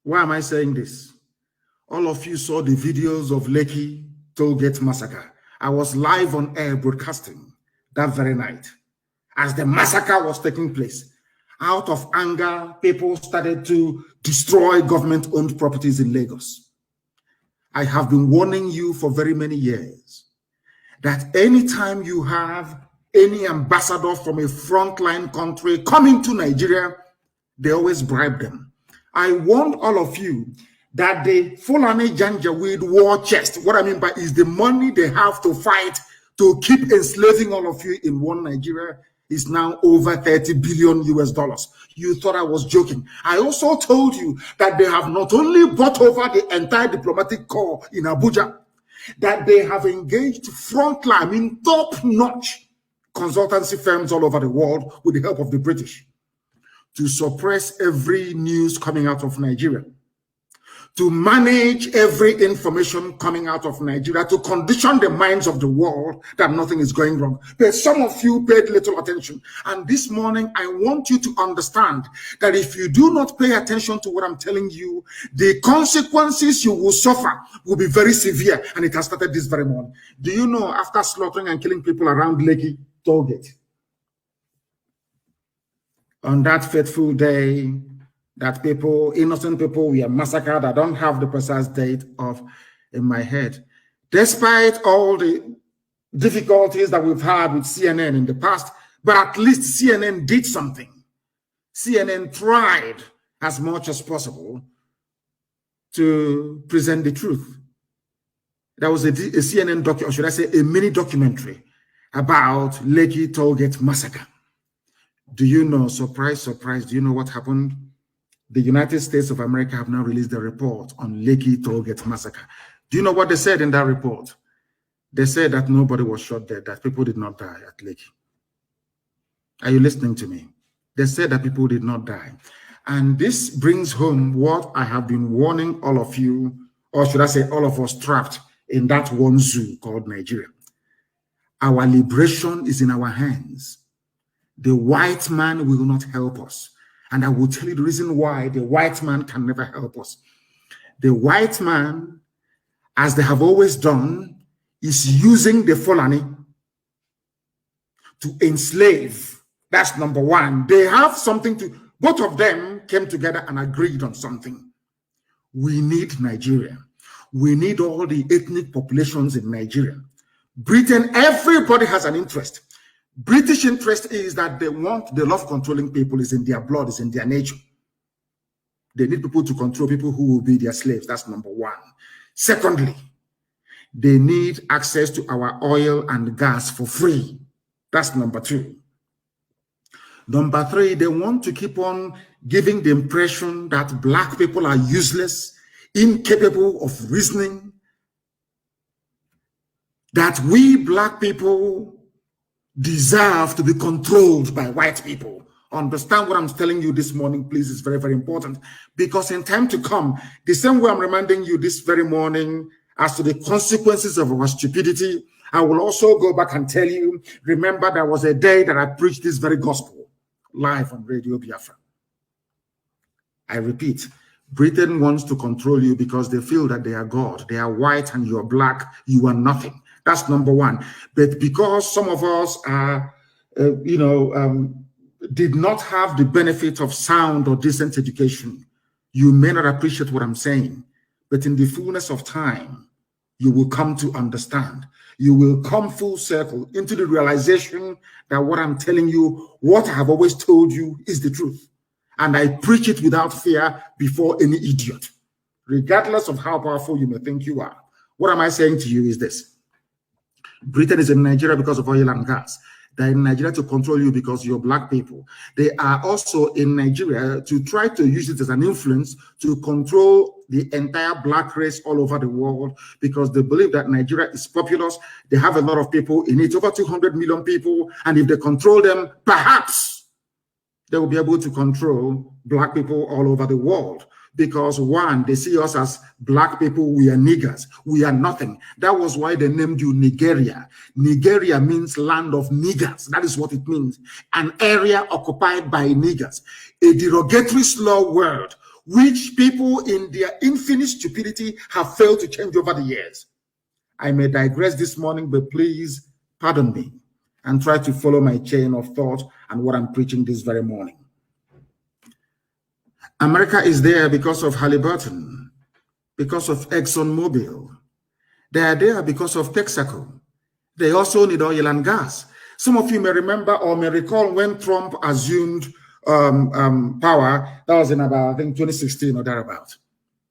Why am I saying this? All of you saw the videos of Lekki Tollgate massacre. I was live on air broadcasting that very night as the massacre was taking place. Out of anger, people started to destroy government-owned properties in Lagos. I have been warning you for very many years that anytime you have any ambassador from a frontline country coming to Nigeria, they always bribe them. I warned all of you that the Fulani Janjaweed war chest, what I mean by is the money they have to fight to keep enslaving all of you in one Nigeria, is now over 30 billion US dollars. You thought I was joking. I also told you that they have not only bought over the entire diplomatic corps in Abuja, that they have engaged frontline, I mean top-notch consultancy firms all over the world with the help of the British to suppress every news coming out of Nigeria, to manage every information coming out of Nigeria, to condition the minds of the world that nothing is going wrong. But some of you paid little attention. And this morning, I want you to understand that if you do not pay attention to what I'm telling you, the consequences you will suffer will be very severe. And it has started this very morning. Do you know, after slaughtering and killing people around Lekki Tollgate, on that fateful day, that people, innocent people, were massacred. I don't have the precise date in my head. Despite all the difficulties that we've had with CNN in the past, but at least CNN did something. CNN tried as much as possible to present the truth. There was a CNN documentary, or should I say a mini documentary about Lekki Tollgate massacre. Do you know, surprise, surprise, do you know what happened? The United States of America have now released a report on Lekki Tollgate massacre. Do you know what they said in that report? They said that nobody was shot dead, that people did not die at Lekki. Are you listening to me? They said that people did not die. And this brings home what I have been warning all of you, or should I say all of us trapped in that one zoo called Nigeria. Our liberation is in our hands. The white man will not help us. And I will tell you the reason why the white man can never help us. The white man, as they have always done, is using the Fulani to enslave. That's number one. They have something to, both of them came together and agreed on something. We need Nigeria. We need all the ethnic populations in Nigeria. Britain, everybody has an interest. British interest is that they love controlling people, is in their blood, is in their nature. They need people to control people who will be their slaves. That's number one. Secondly, they need access to our oil and gas for free. That's number two. Number three, they want to keep on giving the impression that black people are useless, incapable of reasoning, that we black people deserve to be controlled by white people. Understand what I'm telling you this morning, please. It's very, very important, because in time to come, the same way I'm reminding you this very morning as to the consequences of our stupidity, I will also go back and tell you, remember there was a day that I preached this very gospel live on Radio Biafra. I repeat, Britain wants to control you because they feel that they are God. They are white and you're black, you are nothing. That's number one. But because some of us are, did not have the benefit of sound or decent education, you may not appreciate what I'm saying. But in the fullness of time, you will come to understand. You will come full circle into the realization that what I'm telling you, what I have always told you, is the truth. And I preach it without fear before any idiot, regardless of how powerful you may think you are. What am I saying to you is this. Britain is in Nigeria because of oil and gas. They're in Nigeria to control you because you're black people. They are also in Nigeria to try to use it as an influence to control the entire black race all over the world, because they believe that Nigeria is populous. They have a lot of people in it, over 200 million people. And if they control them, perhaps they will be able to control black people all over the world. Because one, they see us as black people, we are niggers, we are nothing. That was why they named you Nigeria. Nigeria means land of niggers. That is what it means. An area occupied by niggers. A derogatory slur word which people in their infinite stupidity have failed to change over the years. I may digress this morning, but please pardon me and try to follow my chain of thought and what I'm preaching this very morning. America is there because of Halliburton, because of ExxonMobil. They are there because of Texaco. They also need oil and gas. Some of you may remember or may recall when Trump assumed power. That was in about, I think, 2016 or thereabout.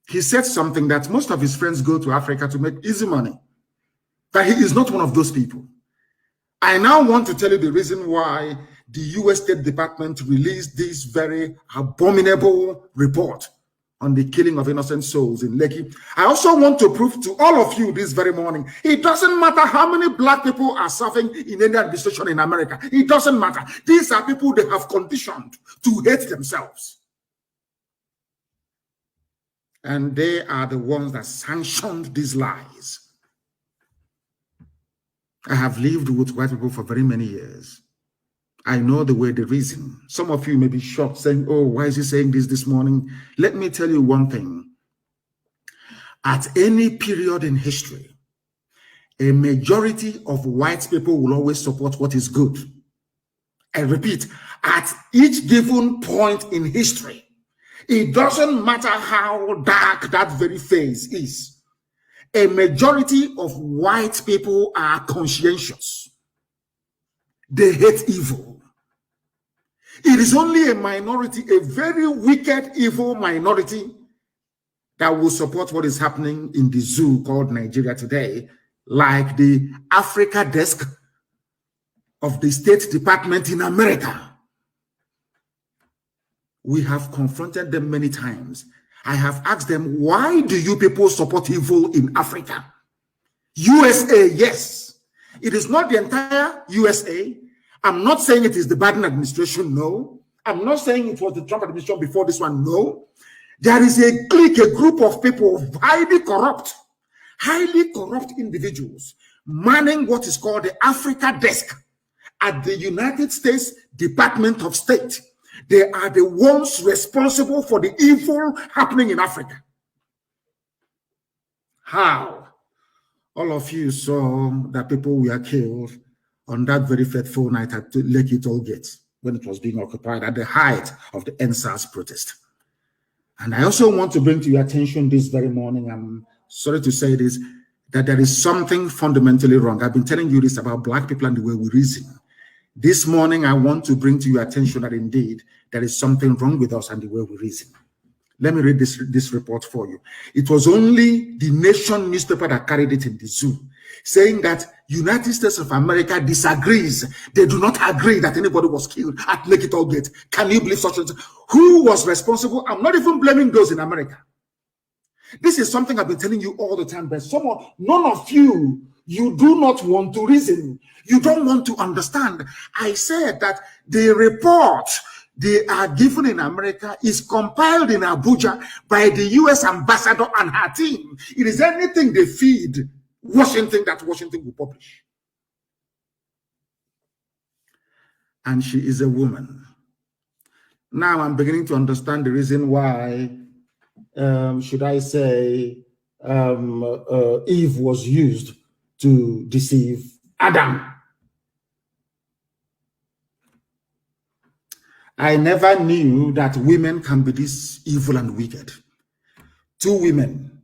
He said something that most of his friends go to Africa to make easy money. But he is not one of those people. I now want to tell you the reason why the U.S. State Department released this very abominable report on the killing of innocent souls in Lekki. I also want to prove to all of you this very morning, it doesn't matter how many black people are serving in any administration in America. It doesn't matter. These are people they have conditioned to hate themselves. And they are the ones that sanctioned these lies. I have lived with white people for very many years. I know the way they reason. Some of you may be shocked, saying, oh, why is he saying this morning? Let me tell you one thing. At any period in history, a majority of white people will always support what is good. I repeat, at each given point in history, it doesn't matter how dark that very phase is. A majority of white people are conscientious. They hate evil. It is only a minority, a very wicked, evil minority, that will support what is happening in the zoo called Nigeria today, like the Africa desk of the State Department in America. We have confronted them many times. I have asked them, why do you people support evil in Africa? USA, yes. It is not the entire USA. I'm not saying it is the Biden administration, no. I'm not saying it was the Trump administration before this one, no. There is a clique, a group of people, highly corrupt individuals, manning what is called the Africa desk at the United States Department of State. They are the ones responsible for the evil happening in Africa. How? All of you saw that people were killed on that very fateful night at Lekki Toll Gate when it was being occupied at the height of the NSAS protest. And I also want to bring to your attention this very morning, I'm sorry to say this, that there is something fundamentally wrong. I've been telling you this about black people and the way we reason. This morning, I want to bring to your attention that indeed there is something wrong with us and the way we reason. Let me read this report for you. It was only the Nation newspaper that carried it in the zoo, saying that United States of America disagrees. They do not agree that anybody was killed at Lekki Toll Gate. Can you believe such a thing? Who was responsible? I'm not even blaming those in America. This is something I've been telling you all the time, but none of you do not want to reason. You don't want to understand. I said that the report they are given in America is compiled in Abuja by the U.S. ambassador and her team. It is anything they feed Washington that Washington will publish. And she is a woman. Now I'm beginning to understand the reason why, should I say, Eve was used to deceive Adam. I never knew that women can be this evil and wicked. Two women.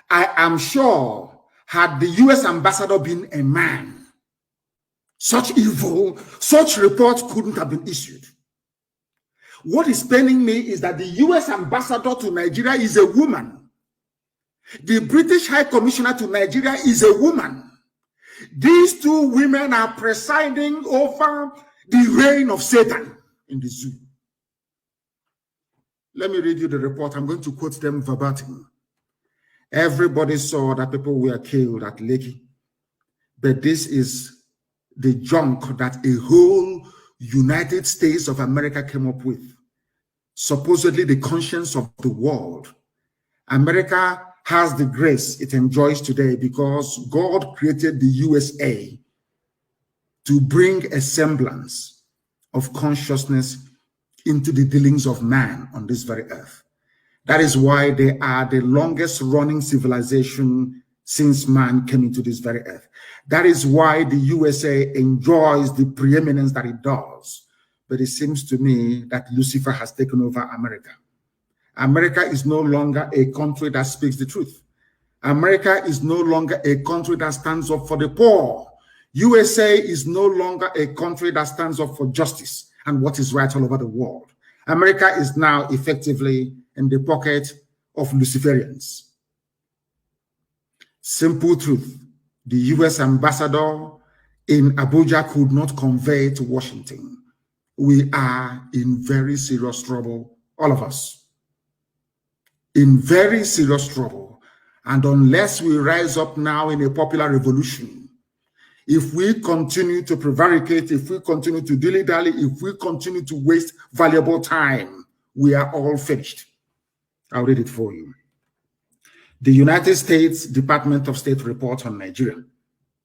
I am sure, had the U.S. ambassador been a man, such evil, such reports couldn't have been issued. What is paining me is that the U.S. ambassador to Nigeria is a woman. The British High Commissioner to Nigeria is a woman. These two women are presiding over the reign of Satan in the zoo. Let me read you the report. I'm going to quote them verbatim. Everybody saw that people were killed at Lekki, but this is the junk that a whole United States of America came up with. Supposedly the conscience of the world. America has the grace it enjoys today because God created the USA to bring a semblance of consciousness into the dealings of man on this very earth. That is why they are the longest running civilization since man came into this very earth. That is why the USA enjoys the preeminence that it does. But it seems to me that Lucifer has taken over America. America is no longer a country that speaks the truth. America is no longer a country that stands up for the poor. USA is no longer a country that stands up for justice and what is right all over the world. America is now effectively in the pocket of Luciferians. Simple truth. The US ambassador in Abuja could not convey to Washington. We are in very serious trouble, all of us. In very serious trouble. And unless we rise up now in a popular revolution, if we continue to prevaricate, if we continue to dilly-dally, if we continue to waste valuable time, we are all finished. I'll read it for you. The United States Department of State report on Nigeria.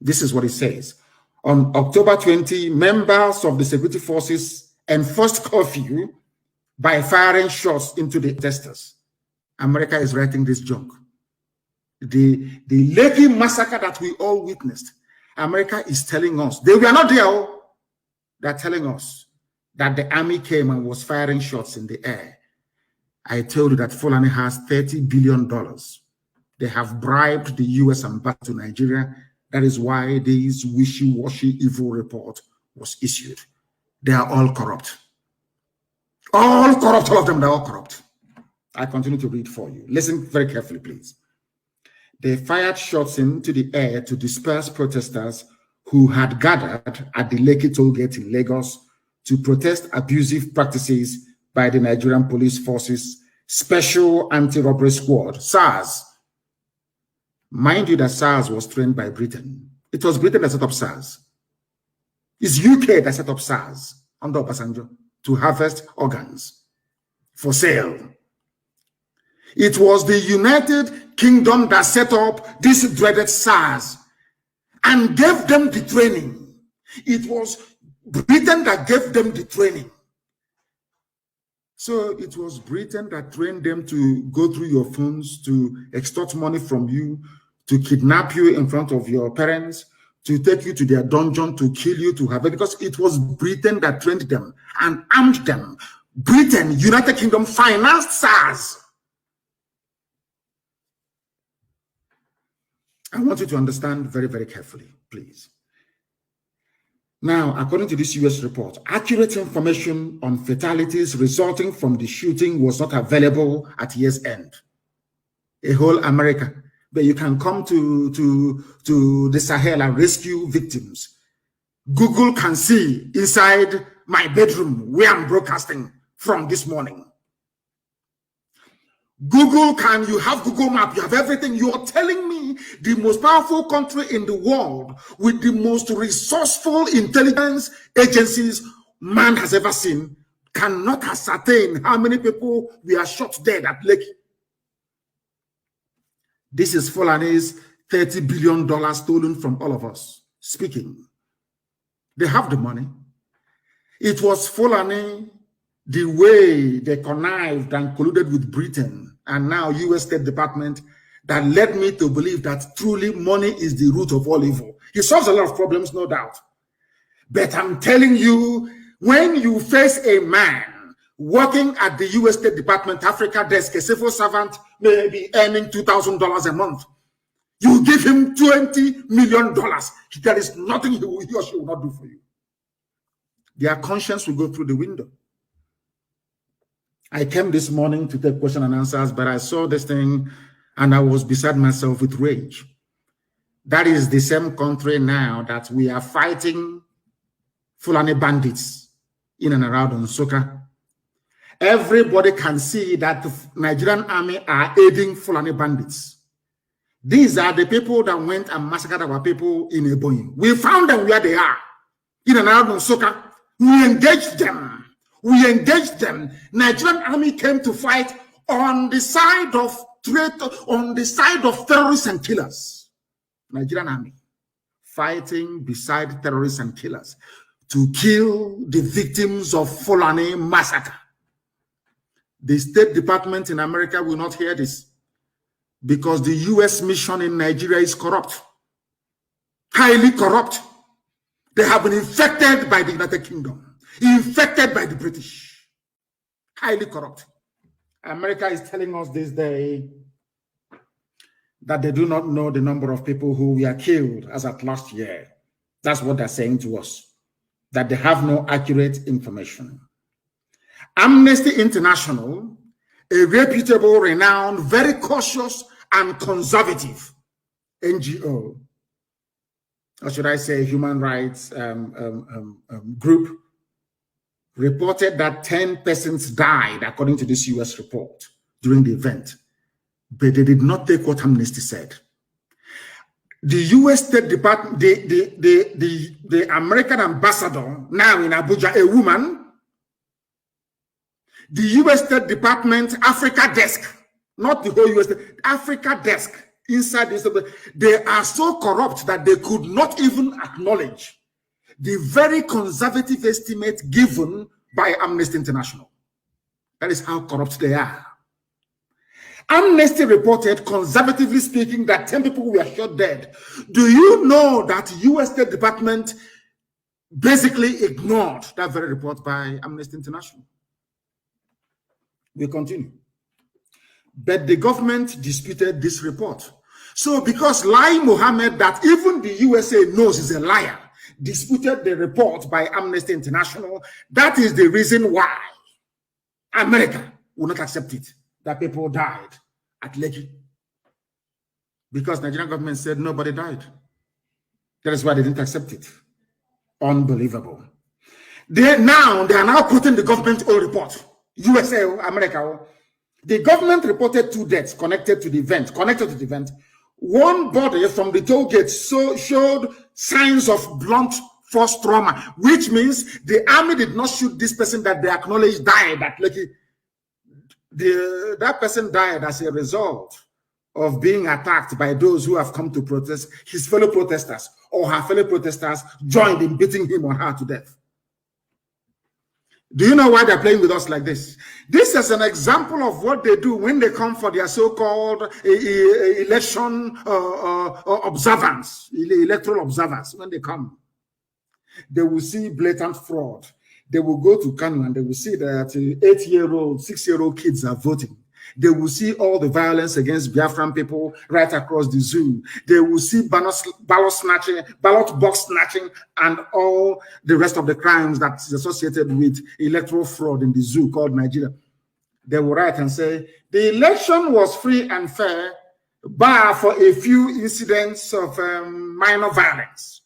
This is what it says. On October 20, members of the security forces enforced curfew by firing shots into the protesters. America is writing this junk. The Lekki massacre that we all witnessed, America is telling us, they were not there. They're telling us that the army came and was firing shots in the air. I told you that Fulani has $30 billion. They have bribed the US ambassador to Nigeria. That is why this wishy-washy evil report was issued. They are all corrupt. All corrupt, all of them, they're all corrupt. I continue to read for you. Listen very carefully, please. They fired shots into the air to disperse protesters who had gathered at the Lekki toll gate in Lagos to protest abusive practices by the Nigerian Police Forces Special Anti-Robbery Squad, SARS. Mind you that SARS was trained by Britain. It was Britain that set up SARS. It's UK that set up SARS under Obasanjo to harvest organs for sale. It was the United Kingdom that set up this dreaded SARS and gave them the training. It was Britain that gave them the training. So it was Britain that trained them to go through your phones, to extort money from you, to kidnap you in front of your parents, to take you to their dungeon, to kill you, to have it, because it was Britain that trained them and armed them. Britain, United Kingdom financed SARS. I want you to understand very, very carefully, please. Now, according to this US report, accurate information on fatalities resulting from the shooting was not available at year's end. A whole America, but you can come to the Sahel and rescue victims. Google can see inside my bedroom where I'm broadcasting from this morning. Google you have Google Map, you have everything. You're telling me the most powerful country in the world with the most resourceful intelligence agencies man has ever seen cannot ascertain how many people we are shot dead at Lekki. This is Fulani's $30 billion stolen from all of us speaking. They have the money. It was Fulani, the way they connived and colluded with Britain and now US State Department, that led me to believe that truly money is the root of all evil. It solves a lot of problems, no doubt. But I'm telling you, when you face a man working at the US State Department Africa desk, a civil servant may be earning $2,000 a month, you give him $20 million. There is nothing he or she will not do for you. Their conscience will go through the window. I came this morning to take question and answers, but I saw this thing and I was beside myself with rage. That is the same country now that we are fighting Fulani bandits in and around Nsukka. Everybody can see that the Nigerian army are aiding Fulani bandits. These are the people that went and massacred our people in Ebonyi. We found them where they are, in and around Nsukka. We engaged them. We engaged them. Nigerian army came to fight on the side of terrorists and killers. Nigerian army fighting beside terrorists and killers to kill the victims of Fulani massacre. The State Department in America will not hear this because the U.S. mission in Nigeria is corrupt, highly corrupt. They have been infected by the United Kingdom, infected by the British, highly corrupt. America is telling us this day that they do not know the number of people who were killed as at last year. That's what they're saying to us, that they have no accurate information. Amnesty International, a reputable, renowned, very cautious and conservative NGO, or should I say human rights group, reported that 10 persons died, according to this US report, during the event. But they did not take what Amnesty said. The US State Department, the American ambassador now in Abuja, a woman, the US State Department Africa desk, not the whole US, Africa desk inside this, they are so corrupt that they could not even acknowledge the very conservative estimate given by Amnesty International. That is how corrupt they are. Amnesty reported, conservatively speaking, that 10 people were shot dead. Do you know that US State Department basically ignored that very report by Amnesty International? We continue. But the government disputed this report. So because Lai Mohammed, that even the USA knows is a liar, disputed the report by Amnesty International, that is the reason why America will not accept it, that people died at Lekki. Because the Nigerian government said nobody died. That is why they didn't accept it. Unbelievable. They are now quoting the government own report. USA, America. The government reported 2 deaths connected to the event. One body from the toll gate showed signs of blunt force trauma, which means the army did not shoot this person that they acknowledged died at Lekki. That person died as a result of being attacked by those who have come to protest, his fellow protesters or her fellow protesters joined in beating him or her to death. Do you know why they're playing with us like this? This is an example of what they do when they come for their so-called election observance, electoral observance. When they come, they will see blatant fraud. They will go to Kanu and they will see that 8-year-old, 6-year-old kids are voting. They will see all the violence against Biafran people right across the zoo. They will see ballot snatching, ballot box snatching, and all the rest of the crimes that's associated with electoral fraud in the zoo called Nigeria. They will write and say, the election was free and fair, bar for a few incidents of minor violence.